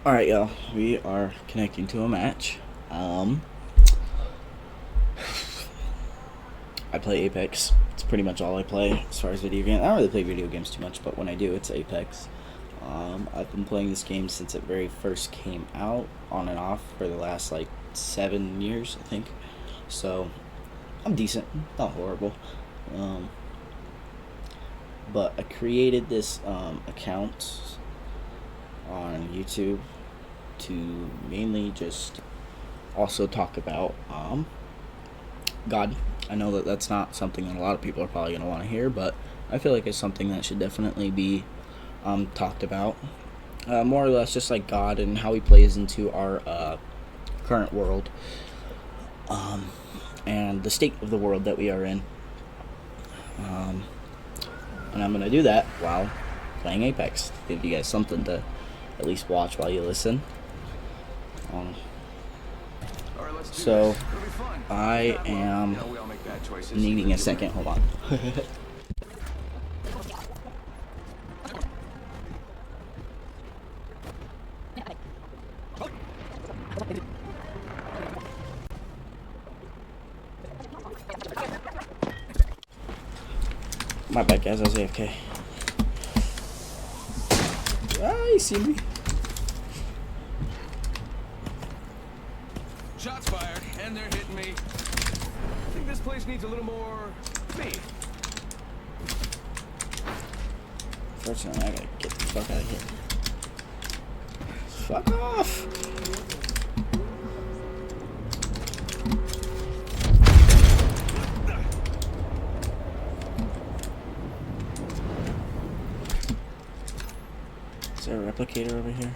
Alright, y'all. We are connecting to a match. I play Apex. It's pretty much all I play as far as video games. I don't really play video games too much, but when I do, it's Apex. I've been playing this game since it very first came out, on and off, for the last, 7 years, I think. So, I'm decent. Not horrible. But I created this account on YouTube to mainly just also talk about God. I know that that's not something that a lot of people are probably going to want to hear, but I feel like it's something that should definitely be talked about. More or less just like God and how he plays into our current world, and the state of the world that we are in. And I'm going to do that while playing Apex. Give you guys something to at least watch while you listen. So, I am needing a second. Hold on. My bad, guys. I was AFK. Ah, you see me? Shots fired, and they're hitting me. I think this place needs a little more me. Fortunately, I gotta get the fuck out of here. Fuck off! Is there a replicator over here?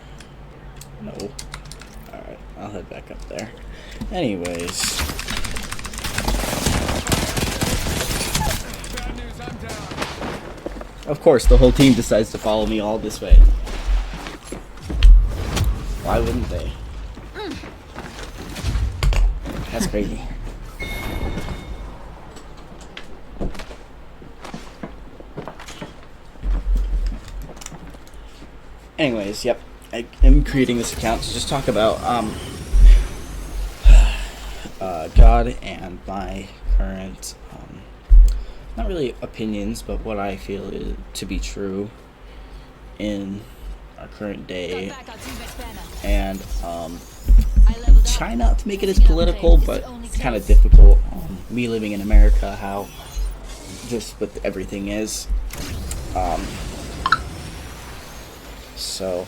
No. Alright, I'll head back up there. Anyways. Bad news, I'm down. Of course, the whole team decides to follow me all this way. Why wouldn't they? That's crazy. Anyways, yep. I am creating this account to just talk about God and my current, not really opinions, but what I feel is to be true in our current day. And try not to make it as political, but it's kind of difficult. Me living in America, how just with everything is. So,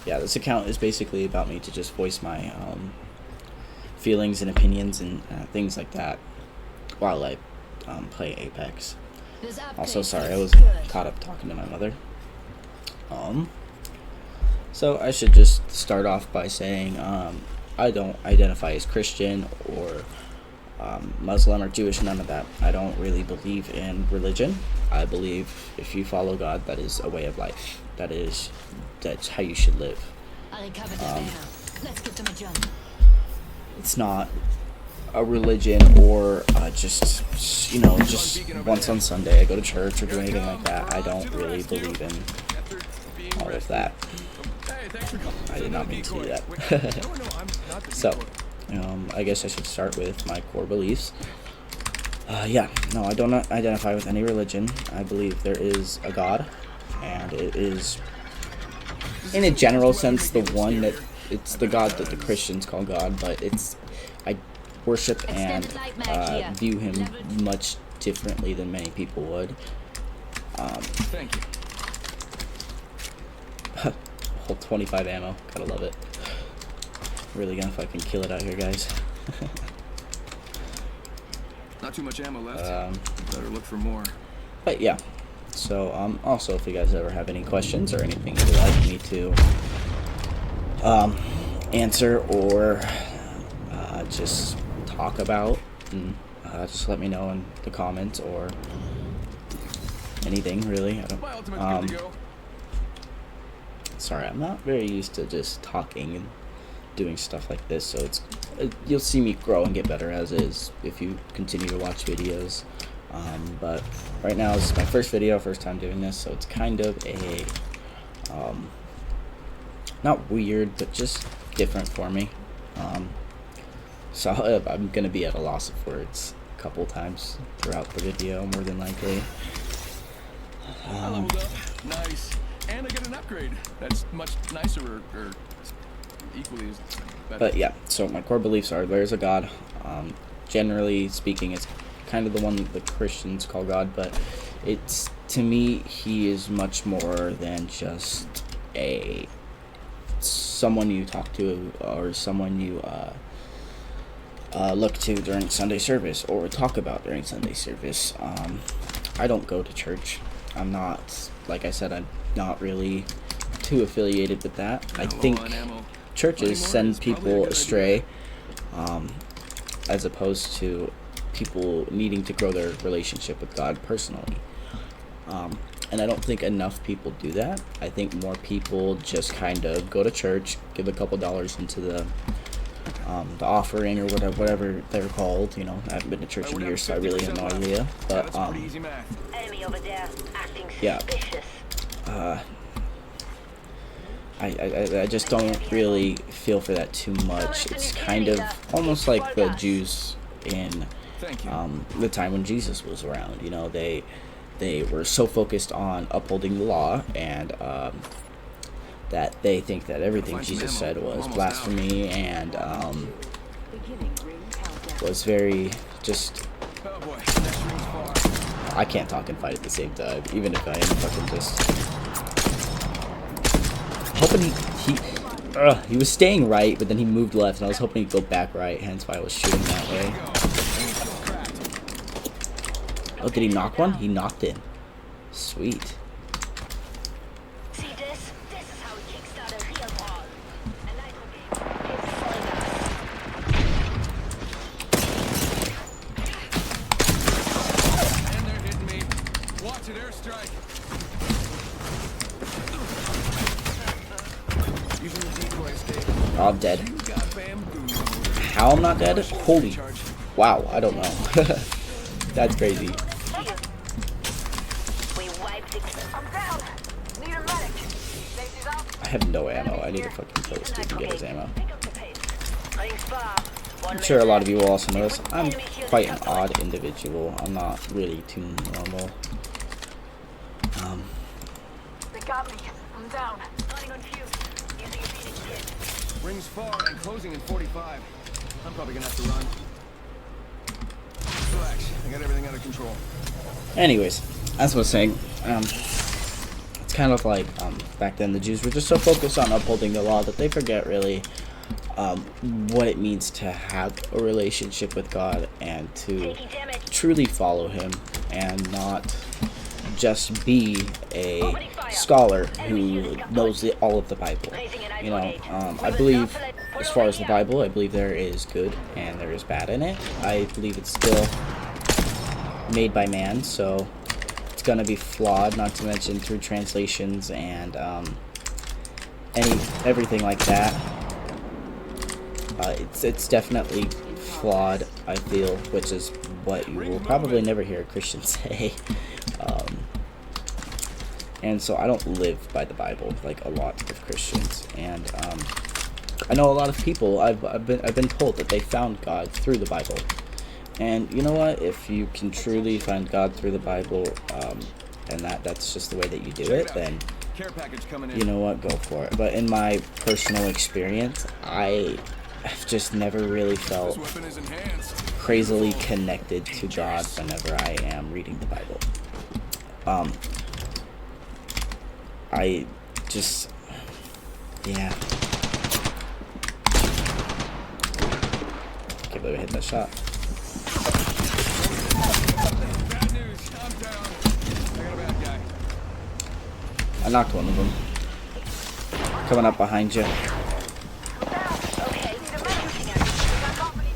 yeah, this account is basically about me to just voice my feelings and opinions and things like that while I play Apex. Also, sorry, I was caught up talking to my mother. So I should just start off by saying I don't identify as Christian or Muslim or Jewish, none of that. I don't really believe in religion. I believe if you follow God, that is a way of life. That's how you should live. It's not a religion or just once on Sunday I go to church or do anything like that. I don't really believe in all of that. I did not mean to do that. So, I guess I should start with my core beliefs. Yeah, no, I don't identify with any religion. I believe there is a God, and it is, in a general sense, it's the God that the Christians call God, but I worship and view him much differently than many people would. Thank you. Whole 25 ammo, gotta love it. Really gonna fucking kill it out here, guys. Not too much ammo left. Better look for more. But yeah, so also if you guys ever have any questions or anything you'd like me to answer or just talk about, and just let me know in the comments or anything really. I My don't, ultimate's good to go. sorry, I'm not very used to just talking and doing stuff like this, so you'll see me grow and get better as is if you continue to watch videos. But right now this is my first time doing this, so it's kind of a not weird, but just different for me. So I'm gonna be at a loss of words a couple times throughout the video, more than likely. I leveled up. Nice. And I get an upgrade. That's much nicer or equally as better. But yeah, so my core beliefs are there's a God. Generally speaking, it's kind of the one that the Christians call God, but it's, to me, he is much more than just someone you talk to or someone you look to during Sunday service or talk about during Sunday service. I don't go to church. I'm not, like I said, I'm not really too affiliated with that. I think churches send people astray, as opposed to people needing to grow their relationship with God personally. And I don't think enough people do that. I think more people just kind of go to church, give a couple dollars into the offering or whatever they're called. You know, I haven't been to church in years, so I really have no idea. But yeah, I just don't really feel for that too much. It's kind of almost like the Jews in the time when Jesus was around. You know, they were so focused on upholding the law and that they think that everything Jesus said was blasphemy and was very just. I can't talk and fight at the same time, even if I am fucking just hoping he was staying right, but then he moved left, and I was hoping he'd go back right, hence why I was shooting that way. Oh, did he knock one? He knocked in. Sweet. See this? This is how we kickstart a real war. And I will following us. And they're hitting me. Watch it, airstrike. Using the decoy escape. Oh, I'm dead. You got bamboozled. How I'm not dead? Holy. Wow, I don't know. That's crazy. We wiped it. I'm down. Need a medic. Safety's out. I have no ammo. I need to fucking kill this dude and get his ammo. Pick up the pace. Laying spar. I'm sure a lot of you will also notice I'm quite an odd individual. I'm not really too normal. They got me. I'm down. Running on fuse. Using a Phoenix kit. Rings far and closing in 45. I'm probably gonna have to run. Relax. I got everything under control. Anyways, as I was saying, it's kind of like back then the Jews were just so focused on upholding the law that they forget really what it means to have a relationship with God and to truly follow him and not just be a scholar who knows all of the Bible. You know, I believe, as far as the Bible, I believe there is good and there is bad in it. I believe it's still made by man, so it's gonna be flawed, not to mention through translations and everything like that. It's definitely flawed, I feel, which is what you will probably never hear a Christian say. And so I don't live by the Bible like a lot of Christians, and I know a lot of people. I've been told that they found God through the Bible, and you know what? If you can truly find God through the Bible, and that's just the way that you do it, then Care package coming in. you know what? Go for it. But in my personal experience, I've just never really felt This weapon is enhanced. crazily connected to God whenever I am reading the Bible. I just, yeah. Can't believe I hit that shot. Bad news. I'm down. I got a bad guy. I knocked one of them. Coming up behind you. Okay. Need a medic shooting at you. We got company.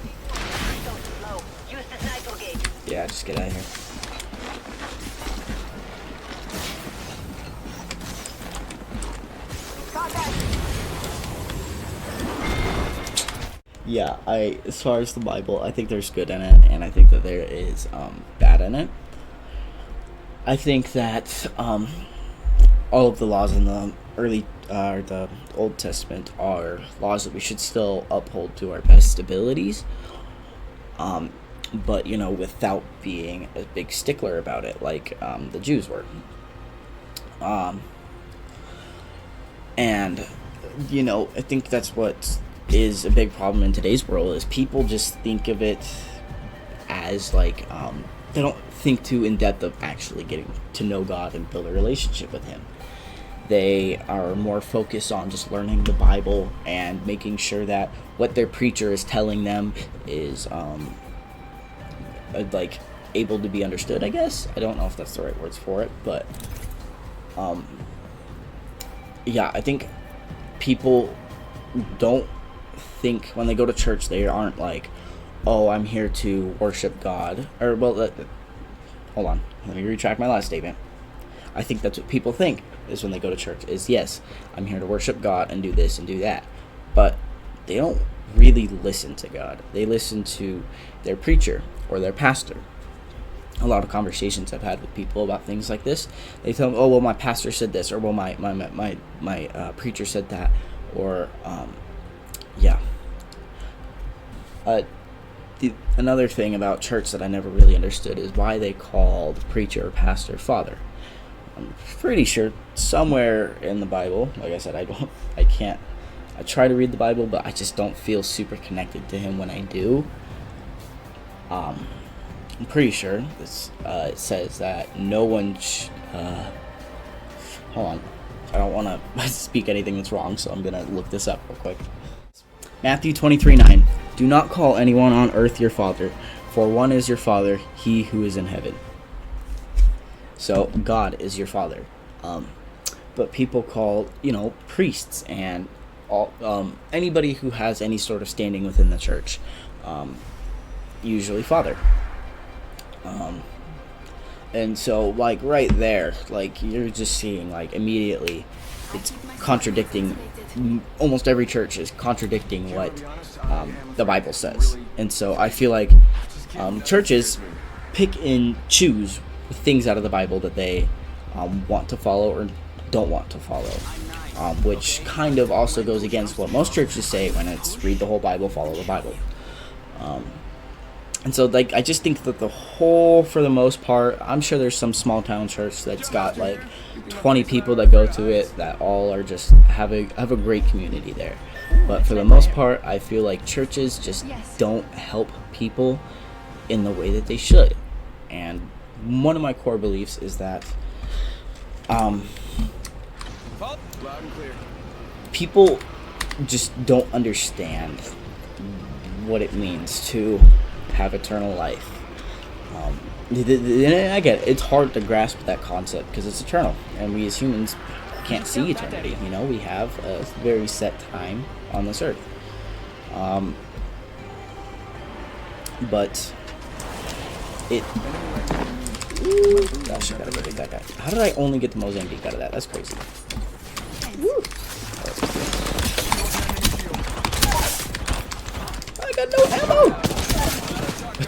So slow. Use the sniper gauge. Yeah, just get out of here. Yeah, as far as the Bible, I think there's good in it, and I think that there is bad in it. I think that all of the laws in the the Old Testament are laws that we should still uphold to our best abilities, but without being a big stickler about it, like the Jews were. And I think that's what is a big problem in today's world, is people just think of it as like they don't think too in depth of actually getting to know God and build a relationship with Him. They are more focused on just learning the Bible and making sure that what their preacher is telling them is like able to be understood, I guess. I don't know if that's the right words for it, but yeah, I think people don't think when they go to church, they aren't like, oh, I'm here to worship God. Or, well, hold on, let me retract my last statement. I think that's what people think is when they go to church, is yes, I'm here to worship God and do this and do that. But they don't really listen to God. They listen to their preacher or their pastor. A lot of conversations I've had with people about things like this, they tell me, oh, well, my pastor said this, or well, my preacher said that, or yeah. Another thing about church that I never really understood is why they called preacher or pastor father. I'm pretty sure somewhere in the Bible, like I said, I try to read the Bible, but I just don't feel super connected to him when I do. I'm pretty sure this it says that no one hold on, I don't want to speak anything that's wrong, so I'm gonna look this up real quick. Matthew 23:9. Do not call anyone on earth your father, for one is your Father, he who is in heaven. So God is your father. But people call priests and all anybody who has any sort of standing within the church usually father. And so like right there, like you're just seeing like immediately it's contradicting. Almost every church is contradicting what the Bible says. And so I feel like churches pick and choose things out of the Bible that they want to follow or don't want to follow, which kind of also goes against what most churches say when it's read the whole Bible, follow the Bible. And so like I just think that for the most part, I'm sure there's some small town church that's got like 20 people that go to it that all are just have a great community there. But for the most part, I feel like churches just don't help people in the way that they should. And one of my core beliefs is that people just don't understand what it means to have eternal life. I get it. It's hard to grasp that concept because it's eternal, and we as humans can't see eternity. We have a very set time on this earth. But it. Gosh, I gotta go get that guy. How did I only get the Mozambique out of that? That's crazy. Woo. I got no ammo!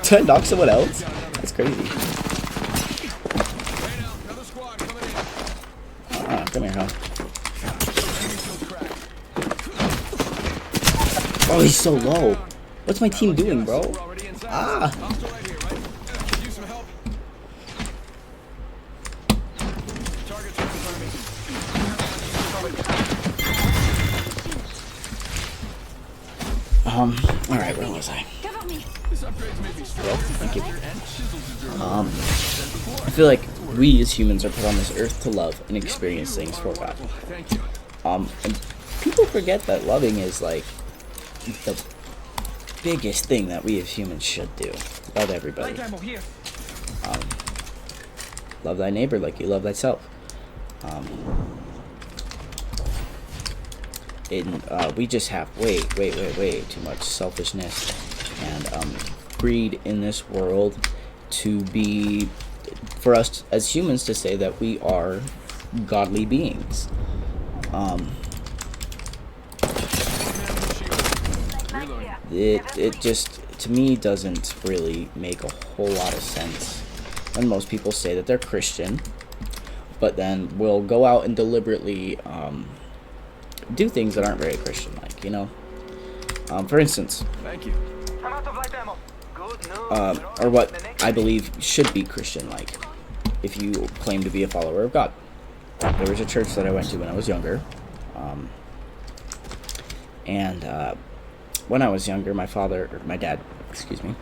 Did I knock someone else? That's crazy. Come here, huh? Oh, he's so low. What's my team doing, bro? Ah! Alright, where was I? Well, thank you. I feel like we as humans are put on this earth to love and experience things for God. And people forget that loving is like the biggest thing that we as humans should do. Love everybody. Love thy neighbor like you love thyself. We just have way too much selfishness and greed in this world to be, for us as humans to say that we are godly beings. It just, to me, doesn't really make a whole lot of sense when most people say that they're Christian, but then will go out and deliberately do things that aren't very Christian-like, you know? For instance, Thank you. I'm out of light ammo. Good news. or what I believe should be Christian-like, if you claim to be a follower of God. There was a church that I went to when I was younger, and when I was younger, my dad, excuse me,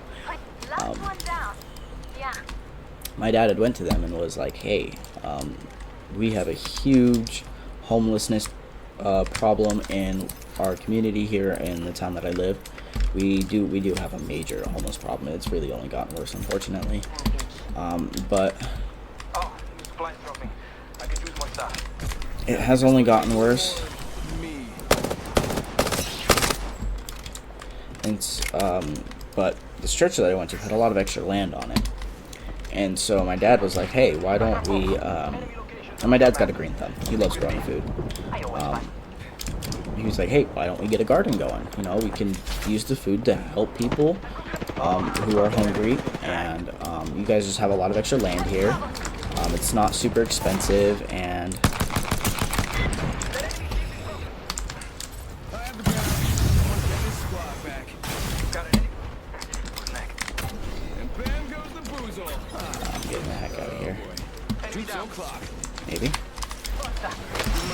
Last one down. Yeah. my dad had went to them and was like, hey, we have a huge homelessness problem in our community here in the town that I live. We do have a major homeless problem. It's really only gotten worse, unfortunately. But Oh, supply dropping. I could use more stuff. it has only gotten worse. Me. It's, but this church that I went to had a lot of extra land on it. And so my dad was like, hey, why don't we, and my dad's got a green thumb. He loves growing food. He was like, hey, why don't we get a garden going? You know, we can use the food to help people who are hungry, and you guys just have a lot of extra land here. It's not super expensive, and I have the banner. Someone get this squad back. Got it. Who's next? And bam goes the boozle. I'm getting the heck out of here. Troops on clock. Maybe. My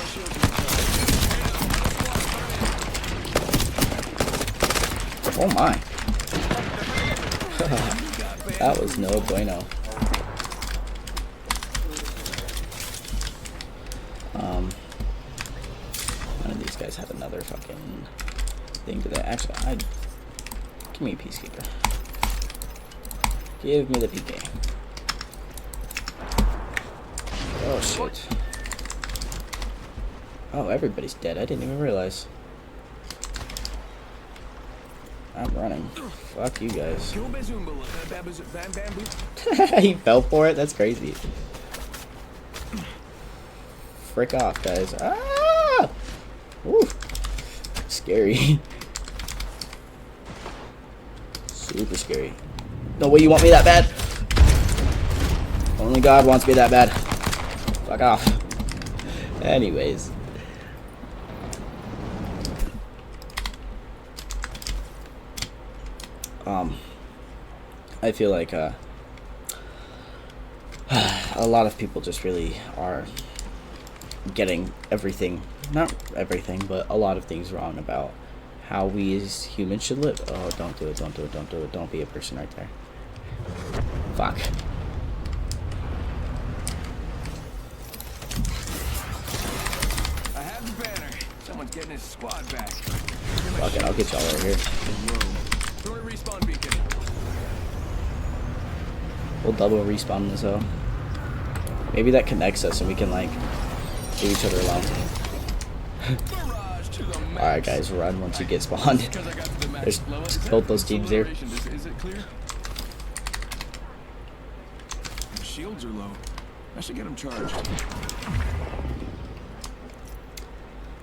shields recharged. Oh my. That was no bueno. None of these guys have another fucking thing to that. Actually, give me a peacekeeper. Give me the PK. Oh shit. Oh, everybody's dead. I didn't even realize. I'm running. Fuck you guys. Go bazoomba, bam bam He fell for it? That's crazy. Frick off, guys. Ah! Ooh. Scary. Super scary. No way you want me that bad. Only God wants me that bad. Fuck off. Anyways. I feel like a lot of people just really are getting everything, not everything, but a lot of things wrong about how we as humans should live. Oh, don't do it, don't do it, don't do it. Don't be a person right there. Fuck. I have the banner. Someone's getting his squad back. Fuck it, I'll get y'all over here. Throw a respawn beacon. We'll double respawn this though. Maybe that connects us and we can like leave each other alone. Barrage to the max. Alright guys, run once you get spawned. Because I got to the max There's level. both those teams there. Is it clear? My shields are low. I should get them charged.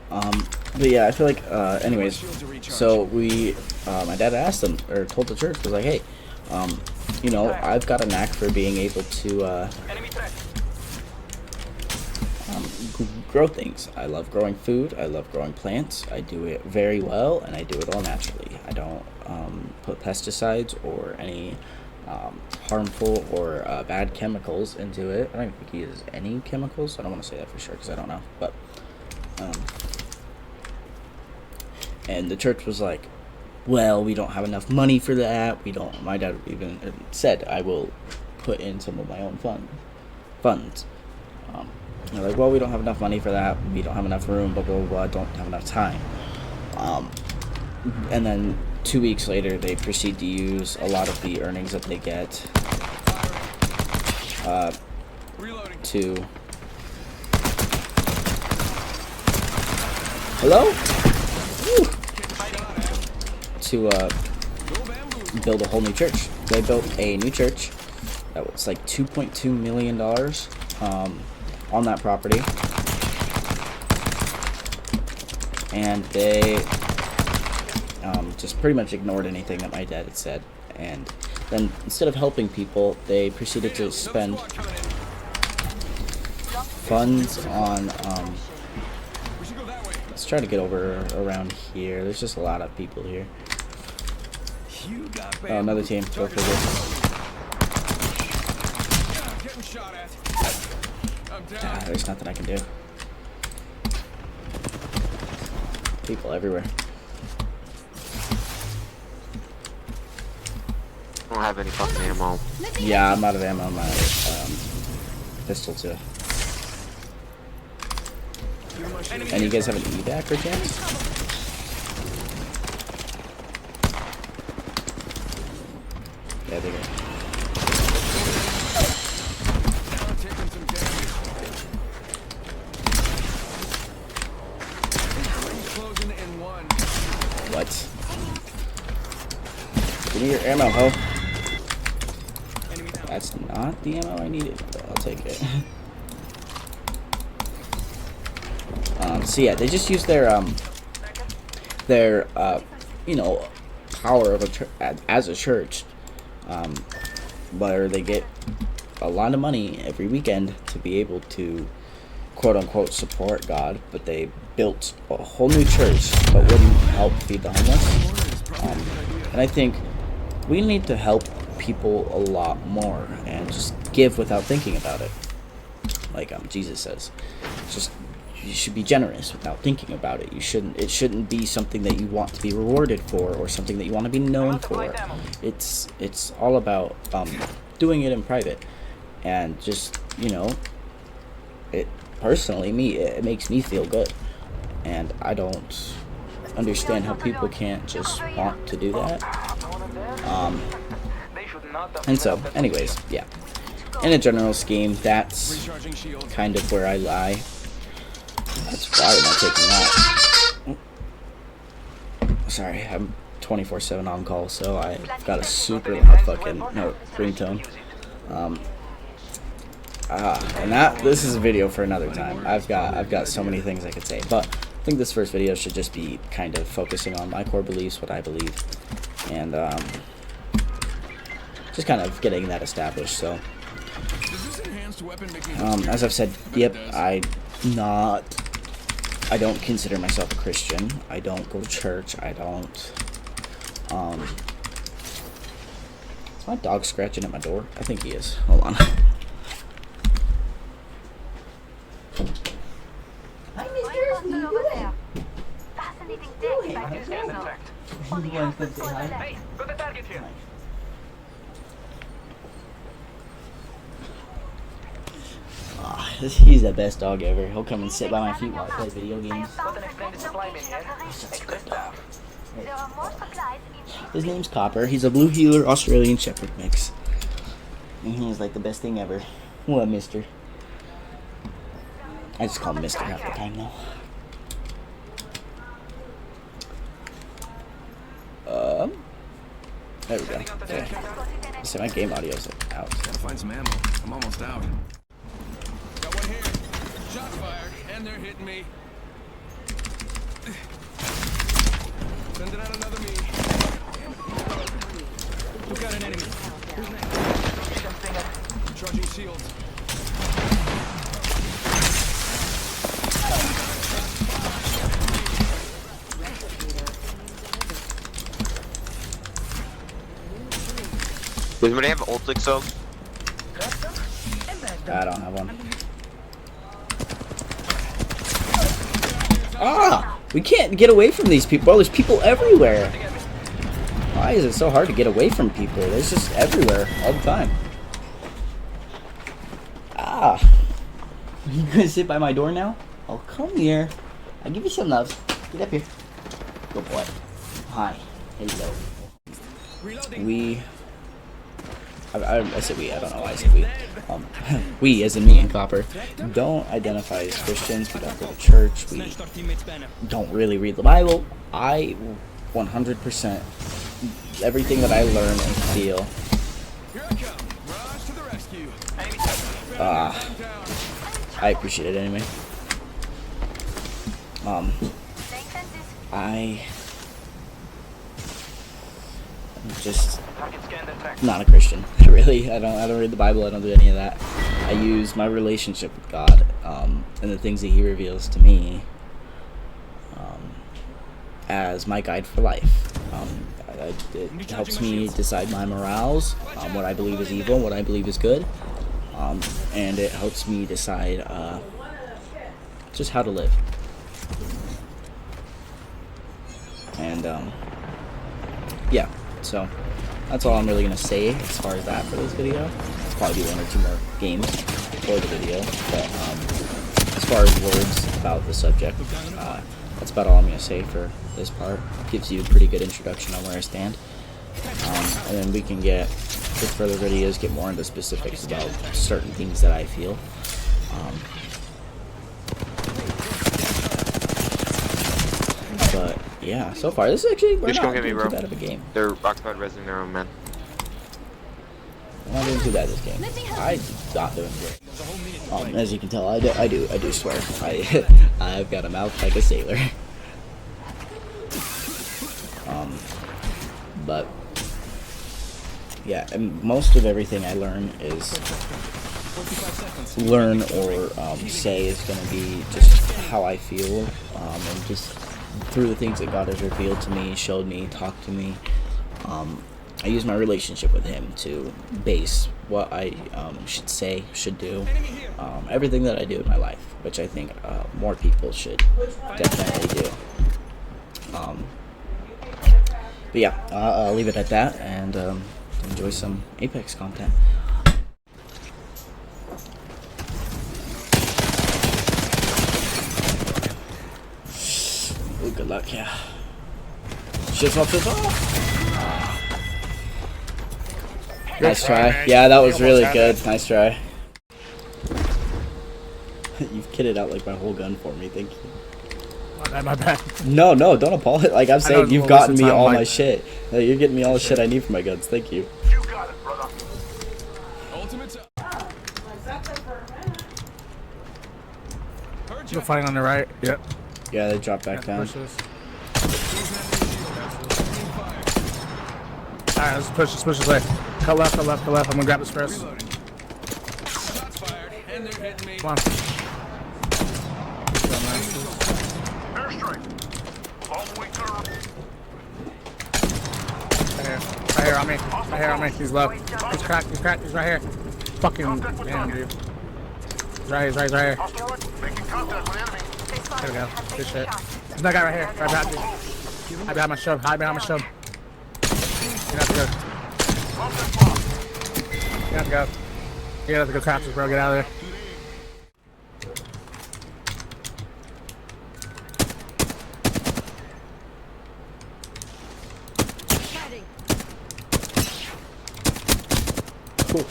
But yeah, I feel like, anyways, so we, my dad asked them, or told the church, was like, hey, you know, I've got a knack for being able to, Enemy threat. grow things. I love growing food. I love growing plants. I do it very well, and I do it all naturally. I don't put pesticides or any harmful or bad chemicals into it. I don't think he uses any chemicals. I don't want to say that for sure because I don't know. But and the church was like, well, we don't have enough money for that. We don't. My dad even said, I will put in some of my own funds. They're like, well, we don't have enough money for that. We don't have enough room, blah, blah, blah, blah. Don't have enough time. And then 2 weeks later, they proceed to use a lot of the earnings that they get Reloading. to... Hello? Woo! To build a whole new church. They built a new church that was like $2.2 million on that property, and they just pretty much ignored anything that my dad had said, and then instead of helping people, they proceeded to spend funds on We should go that way. let's try to get over around here. There's just a lot of people here. You got Oh, another team. Go for this. I'm getting shot at. I'm down. Ah, there's nothing I can do. People everywhere. I don't have any fucking ammo. Yeah, I'm out of ammo on my pistol too. And you guys have an evac or chance? Yeah, they go. Now taking some damage. Ring's closing in 1. What? Give me your ammo, ho. That's not the ammo I needed, but I'll take it. So yeah, they just use their you know, power of as a church, where they get a lot of money every weekend to be able to quote unquote support God, but they built a whole new church but wouldn't help feed the homeless. And I think we need to help people a lot more and just give without thinking about it, like Jesus says. Just you should be generous without thinking about it. It shouldn't be something that you want to be rewarded for or something that you want to be known for. It's all about doing it in private, and just, you know, it personally it makes me feel good, and I don't understand how people can't just want to do that. And so, anyways, yeah. In a general scheme, that's Recharging shield. kind of where I lie. That's probably not taking that. Sorry, I'm 24/7 on call, so I've got a super loud fucking ringtone. And this is a video for another time. I've got so many things I could say, but I think this first video should just be kind of focusing on my core beliefs, what I believe, and just kind of getting that established. So, Does this enhanced weapon make me as I've said, yep, I don't consider myself a Christian. I don't go to church. I don't. Is my dog scratching at my door? I think he is. Hold on. Hi, mister. Over there. Fascinating deck back to Scan signal. detect. On the output for the left. Hey, got the target here. He's the best dog ever. He'll come and sit by my feet while I play video games. Got an extended supply bin here. Such a good dog. There are more supplies in His name's Copper. He's a Blue Heeler Australian Shepherd mix. And he is like the best thing ever. What, mister? I just call him Mister half the time though. There we go. Okay. So my game audio is like out. Gotta find some ammo. I'm almost out. Got one here. Shot fired, and they're hitting me. Sending out another me. We got an enemy. Who's next? Charging shields. Does anybody have an Ultix though? I don't have one. Ah! We can't get away from these people. Bro, there's people everywhere. Why is it so hard to get away from people? There's just everywhere all the time. Ah! You gonna sit by my door now? Oh, come here. I'll give you some love. Get up here. Good boy. Hi. Hello. I said we, I don't know why I said we. We, as in me and Copper, don't identify as Christians. We don't go to church. We don't really read the Bible. I 100% everything that I learn and feel. Here I come. Rush to the rescue. I appreciate it anyway. I'm just Target scan detect. not a Christian. Really, I don't read the Bible. I don't do any of that. I use my relationship with God and the things that He reveals to me as my guide for life. It helps me decide my morals, what I believe is evil, what I believe is good, and it helps me decide just how to live. And yeah, so that's all I'm really gonna say as far as that for this video. I'll probably do 1 or 2 more games for the video, but as far as words about the subject, that's about all I'm gonna say for this part. Gives you a pretty good introduction on where I stand, and then we can get with further videos get more into specifics about certain things that I feel. But yeah, so far this is actually we're Just not gonna get me, doing bro. too bad of a game. They're occupied resident their own men. I'm not doing too bad this game. I'm not doing great. As you can tell, I do swear. I've got a mouth like a sailor. But yeah, and most of everything I learn or say is going to be just how I feel, and just through the things that God has revealed to me, showed me, talked to me. I use my relationship with Him to base what I should say, should do, everything that I do in my life, which I think more people should definitely do. But yeah, I'll leave it at that, and enjoy some Apex content. Ooh, good luck, yeah. Shift off, shift off. Nice try. Yeah, that was really good. Nice try. You've kitted out like my whole gun for me. Thank you. My bad. No, don't apologize. Like I'm saying, you've well, gotten me time, all like- my shit. You're getting me all the shit I need for my guns. Thank you. You got it, brother. Ultimate up. Heard You're ya. fighting on the right. Yep. Yeah, they dropped back down. Push this. Alright, let's push this way. Cut left. I'm gonna grab this first. Reloading. Shots fired, and they're hitting me. Come on. Airstrike. All the way to the Right here on me. Right here on me. He's low. He's cracked. He's right here. Fucking damn, dude. He's right here. hostile. Making contact with enemy. There we go. Good shit. There's that guy right here. Right behind you. Hide behind my shield. Hide behind my shield. You have to go. Contact block. You have to go. You have to go craft this, bro. Get out of there. Cool.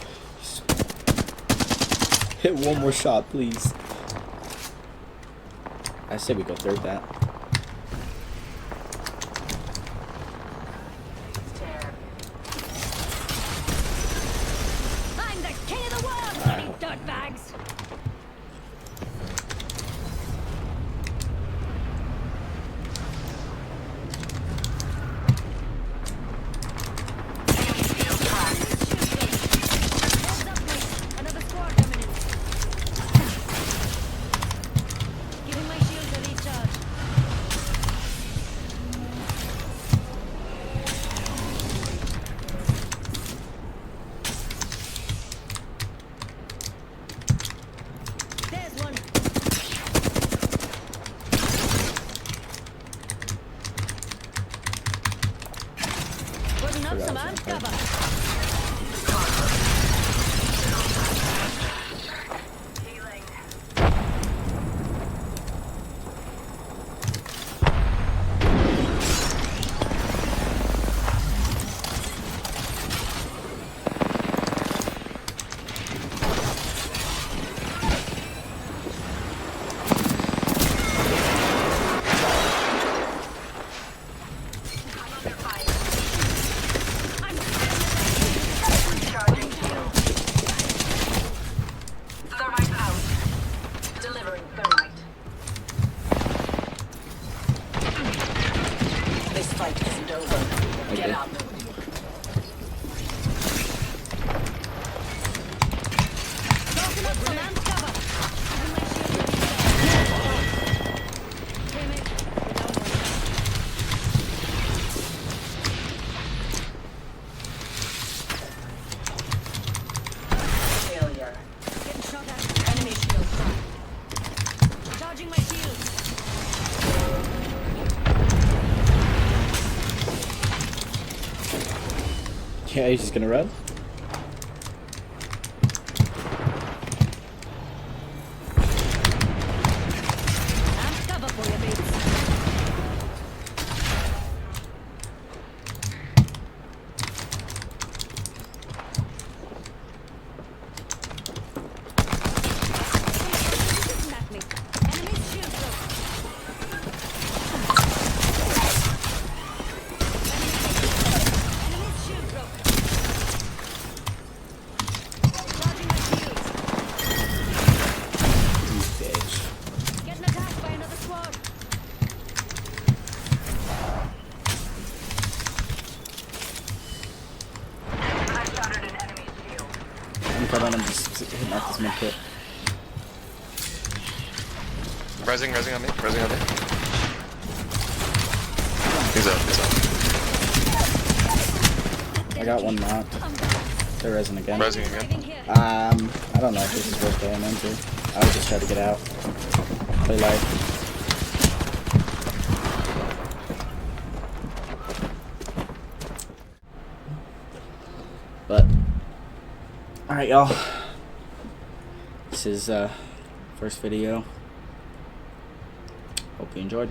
Hit one more shot, please. I said we go third that. I'm the king of the world, you dirtbags! Heads up, mate. Another squad coming in. Giving my shields a recharge. There's one. Putting up some armed cover. Thermite out. Delivering thermite. This fight isn't over. Get Okay. up. Okay, he's just gonna run. I'm cover for you, mates. Smack me. Enemy's shield broke. Enemy's shield broke. Charging my shields. You bitch. Getting attacked by another squad. I shattered an enemy's shield. I'm coming. I'm just hitting off this mid kit. Resing on me. Resing on me. He's up. I got one knocked. They're resing again. Resing again. Getting here. I don't know if this is worth going into. I would just try to get out. Play life. But alright, y'all. This is first video. Hope you enjoyed.